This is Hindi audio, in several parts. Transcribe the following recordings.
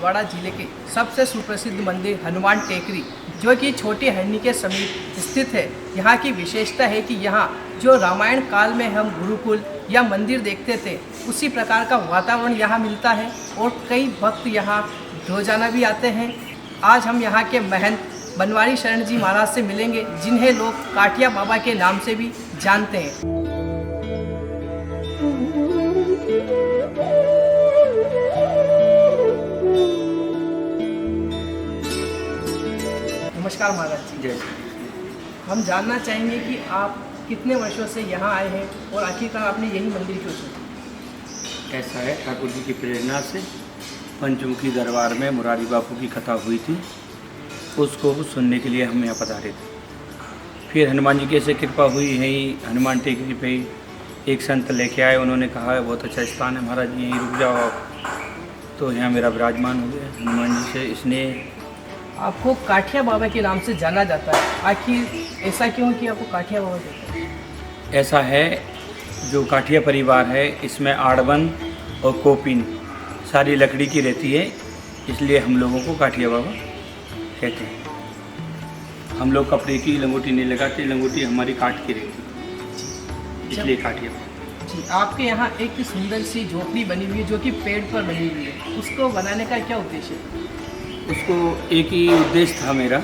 छिंदवाड़ा जिले के सबसे सुप्रसिद्ध मंदिर हनुमान टेकरी, जो कि छोटी हरनी के समीप स्थित है। यहाँ की विशेषता है कि यहाँ जो रामायण काल में हम गुरुकुल या मंदिर देखते थे, उसी प्रकार का वातावरण यहाँ मिलता है और कई भक्त यहाँ रोजाना भी आते हैं। आज हम यहाँ के महंत बनवारी शरण जी महाराज से मिलेंगे, जिन्हें लोग काठिया बाबा के नाम से भी जानते हैं। नमस्कार महाराज जी। जय। हम जानना चाहेंगे कि आप कितने वर्षों से यहाँ आए हैं और आखिरकार आपने यही मंदिर क्यों चुना? ऐसा है, ठाकुर जी की प्रेरणा से पंचमुखी दरबार में मुरारी बापू की कथा हुई थी, उसको सुनने के लिए हम यहाँ पधारे थे। फिर हनुमान जी की ऐसे कृपा हुई है, हनुमान टेकरी पे एक संत लेके आए, उन्होंने कहा है बहुत अच्छा स्थान है महाराज जी, यहीं रुक जाओ आप। तो यहाँ मेरा विराजमान हो गया हनुमान जी से स्नेह। आपको काठिया बाबा के नाम से जाना जाता है, आखिर ऐसा क्यों कि आपको काठिया बाबा कहते हैं? ऐसा है, जो काठिया परिवार है इसमें आड़बन और कोपिन सारी लकड़ी की रहती है, इसलिए हम लोगों को काठिया बाबा कहते हैं। हम लोग कपड़े की लंगोटी नहीं लगाते, लंगोटी हमारी काठ की रहती है, इसलिए काठिया बाबा। जी, आपके यहाँ एक सुंदर सी झोपड़ी बनी हुई है जो कि पेड़ पर बनी हुई है, उसको बनाने का क्या उद्देश्य है? उसको एक ही उद्देश्य था मेरा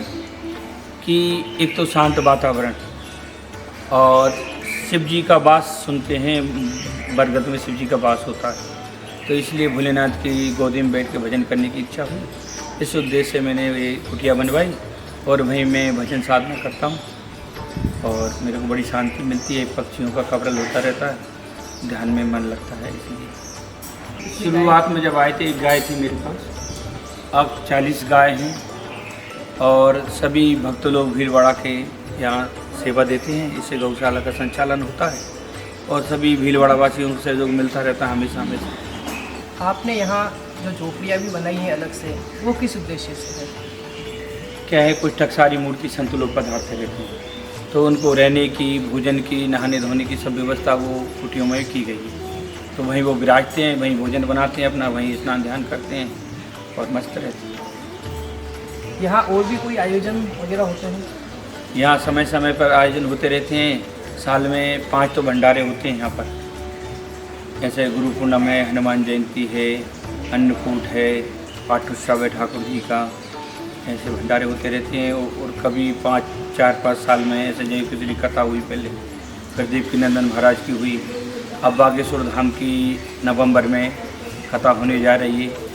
कि एक तो शांत वातावरण, और शिव जी का वास सुनते हैं, बरगद में शिव जी का वास होता है, तो इसलिए भोलेनाथ की गोदी में बैठ के भजन करने की इच्छा हुई। इस उद्देश्य से मैंने ये कुटिया बनवाई और वहीं मैं भजन साधना करता हूँ और मेरे को बड़ी शांति मिलती है। पक्षियों का कवरल होता रहता है, ध्यान में मन लगता है। इसलिए शुरुआत में जब आए थे एक गाय थी मेरे पास, अब 40 गाय हैं और सभी भक्त लोग भीलवाड़ा के यहाँ सेवा देते हैं। इससे गौशाला का संचालन होता है और सभी भीलवाड़ा वासियों से सहयोग मिलता रहता है हमेशा हमेशा। आपने यहाँ जो झोपड़ियाँ भी बनाई हैं अलग से, वो किस उद्देश्य से है? क्या है, कुछ टकसारी मूर्ति संत लोग पधारते रहते हैं, तो उनको रहने की, भोजन की, नहाने धोने की सब व्यवस्था वो कुटियों में की गई है। तो वहीं वो विराजते हैं, वहीं भोजन बनाते हैं अपना, वहीं स्नान ध्यान करते हैं और मस्त रहते हैं। यहाँ और भी कोई आयोजन वगैरह होते हैं? यहाँ समय समय पर आयोजन होते रहते हैं, साल में 5 तो भंडारे होते हैं यहाँ पर। जैसे गुरु पूर्णिमा है, हनुमान जयंती है, अन्नकूट है, पाठोत्सव है ठाकुर जी का, ऐसे भंडारे होते रहते हैं। और कभी 4-5 साल में ऐसे जय पिछली कथा हुई, पहले प्रदीप की नंदन महाराज की हुई, अब बागेश्वर धाम की नवंबर में कथा होने जा रही है।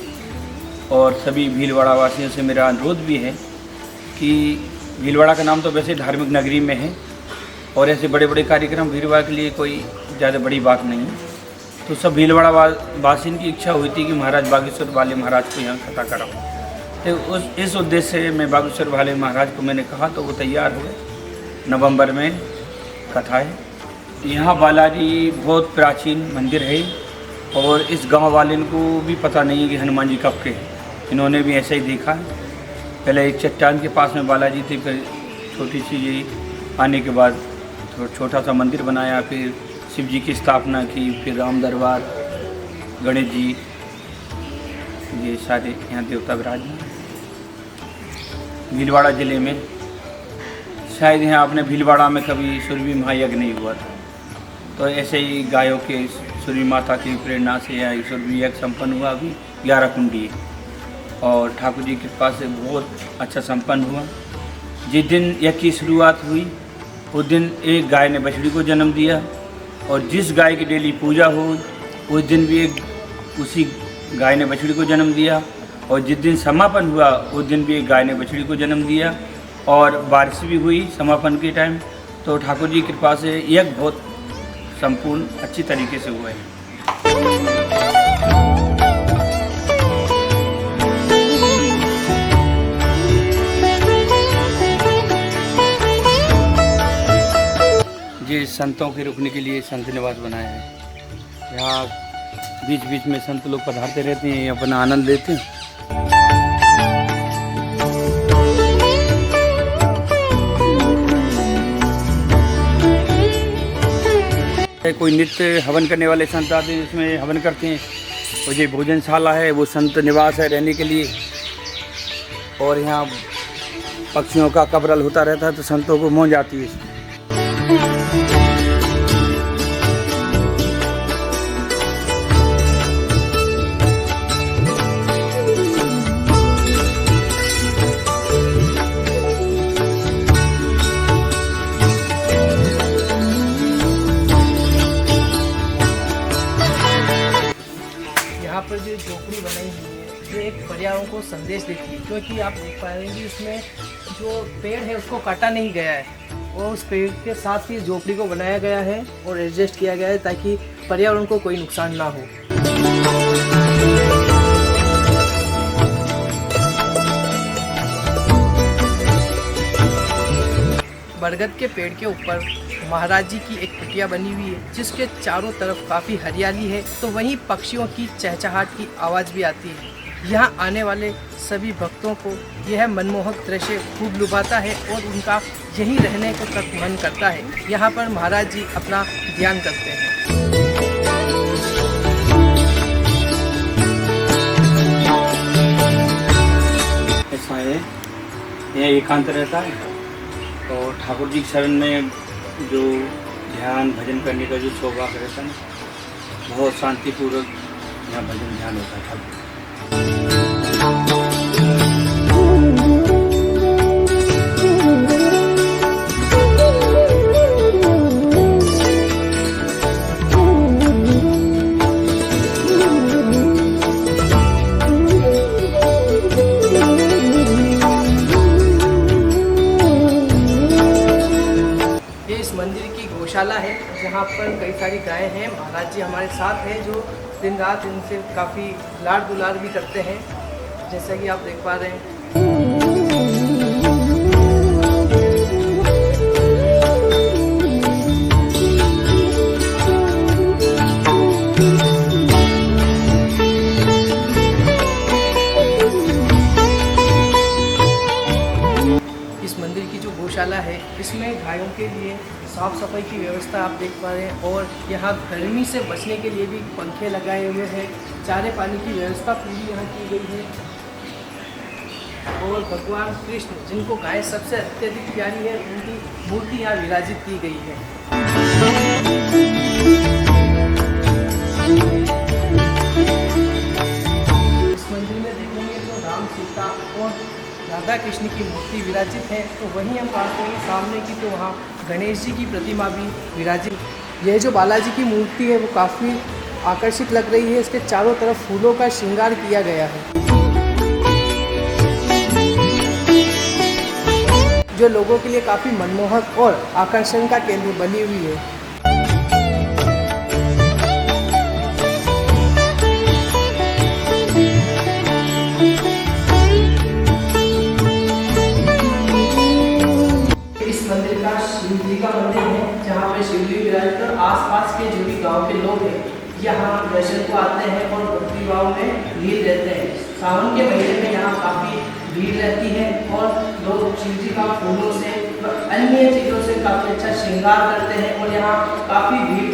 और सभी भीलवाड़ा वासियों से मेरा अनुरोध भी है कि भीलवाड़ा का नाम तो वैसे धार्मिक नगरी में है और ऐसे बड़े बड़े कार्यक्रम भीलवाड़ा के लिए कोई ज़्यादा बड़ी बात नहीं है, तो सब भीलवाड़ा वासियों की इच्छा हुई थी कि महाराज बागेश्वर वाले महाराज को यहाँ कथा कराऊँ। तो इस उद्देश्य से मैं बागेश्वर वाले महाराज को मैंने कहा, तो वो तैयार हुए। नवंबर में कथा है। यहाँ बालाजी बहुत प्राचीन मंदिर है और इस गांव वाले को भी पता नहीं है कि हनुमान जी कब के हैं, इन्होंने भी ऐसे ही देखा है। पहले एक चट्टान के पास में बालाजी थी, फिर छोटी सी ये आने के बाद छोटा सा मंदिर बनाया, फिर शिव जी की स्थापना की, फिर राम दरबार, गणेश जी, ये सारे यहाँ देवता विराजमान। भीलवाड़ा ज़िले में शायद यहाँ आपने भीलवाड़ा में कभी सुरभि महायज्ञ नहीं हुआ था, तो ऐसे ही गायों के सुरभि माता की प्रेरणा से यहाँ सुरभि यज्ञ संपन्न हुआ। अभी 11 कुंडी और ठाकुर जी की कृपा से बहुत अच्छा संपन्न हुआ। जिस दिन यज्ञ की शुरुआत हुई उस दिन एक गाय ने बछड़ी को जन्म दिया, और जिस गाय की डेली पूजा हो उस दिन भी उसी गाय ने बछड़ी को जन्म दिया, और जिस दिन समापन हुआ उस दिन भी एक गाय ने बछड़ी को जन्म दिया। और बारिश भी हुई समापन के टाइम, तो ठाकुर जी की कृपा से यज्ञ बहुत संपूर्ण अच्छी तरीके से हुआ है। ये संतों के रुकने के लिए संत निवास बनाया है। यहाँ बीच बीच में संत लोग पधारते रहते हैं, अपना आनंद लेते हैं। कोई नित्य हवन करने वाले संत आते हैं, इसमें हवन करते हैं। और ये भोजनशाला है, वो संत निवास है रहने के लिए। और यहाँ पक्षियों का कबरल होता रहता है तो संतों को मौज आती है इसमें। यहाँ पर जो झोपड़ी बनाई हुई है ये एक पर्यावरण को संदेश देती है, क्योंकि आप देख पा रहे हैं कि उसमें जो पेड़ है उसको काटा नहीं गया है और उस पेड़ के साथ ही झोपड़ी को बनाया गया है और एडजस्ट किया गया है ताकि पर्यावरण को कोई नुकसान ना हो। बरगद के पेड़ के ऊपर महाराज जी की एक कुटिया बनी हुई है जिसके चारों तरफ काफ़ी हरियाली है, तो वहीं पक्षियों की चहचहाट की आवाज़ भी आती है। यहाँ आने वाले सभी भक्तों को यह मनमोहक दृश्य खूब लुभाता है और उनका यहीं रहने को तक मन करता है। यहाँ पर महाराज जी अपना ध्यान करते हैं। ऐसा है, यह एकांत रहता है और ठाकुर जी के शरण में जो ध्यान भजन करने का जो सौभाग्य रहता है ना, बहुत शांतिपूर्वक यहाँ भजन ध्यान होता है ठाकुर। मंदिर की गौशाला है जहाँ पर कई सारी गायें हैं। महाराज जी हमारे साथ हैं जो दिन रात इनसे काफ़ी लाड दुलार भी करते हैं, जैसा कि आप देख पा रहे हैं। इस मंदिर की जो गौशाला है इसमें गायों के लिए साफ़ सफाई की व्यवस्था आप देख पा रहे हैं और यहाँ गर्मी से बचने के लिए भी पंखे लगाए हुए हैं। चारे पानी की व्यवस्था पूरी यहाँ की गई है और भगवान कृष्ण जिनको गाय सबसे अत्यधिक प्यारी है उनकी मूर्ति यहाँ विराजित की गई है। इस मंदिर में देखेंगे तो राम सीता और राधा कृष्ण की मूर्ति विराजित है, तो वहीं हम बात करेंगे सामने की तो वहाँ गणेश जी की प्रतिमा भी विराजित। यह जो बालाजी की मूर्ति है वो काफ़ी आकर्षित लग रही है, इसके चारों तरफ फूलों का श्रृंगार किया गया है जो लोगों के लिए काफ़ी मनमोहक और आकर्षण का केंद्र बनी हुई है। शिव जी का मंदिर है जहाँ पे शिव जी विराजित और आसपास के जो भी गांव के लोग हैं यहाँ दर्शन को आते हैं और भक्ति भाव में लीन रहते हैं। सावन के महीने में यहाँ काफ़ी भीड़ रहती है और लोग शिव जी का फूलों से अन्य चीज़ों से काफ़ी अच्छा श्रृंगार करते हैं और यहाँ काफ़ी भीड़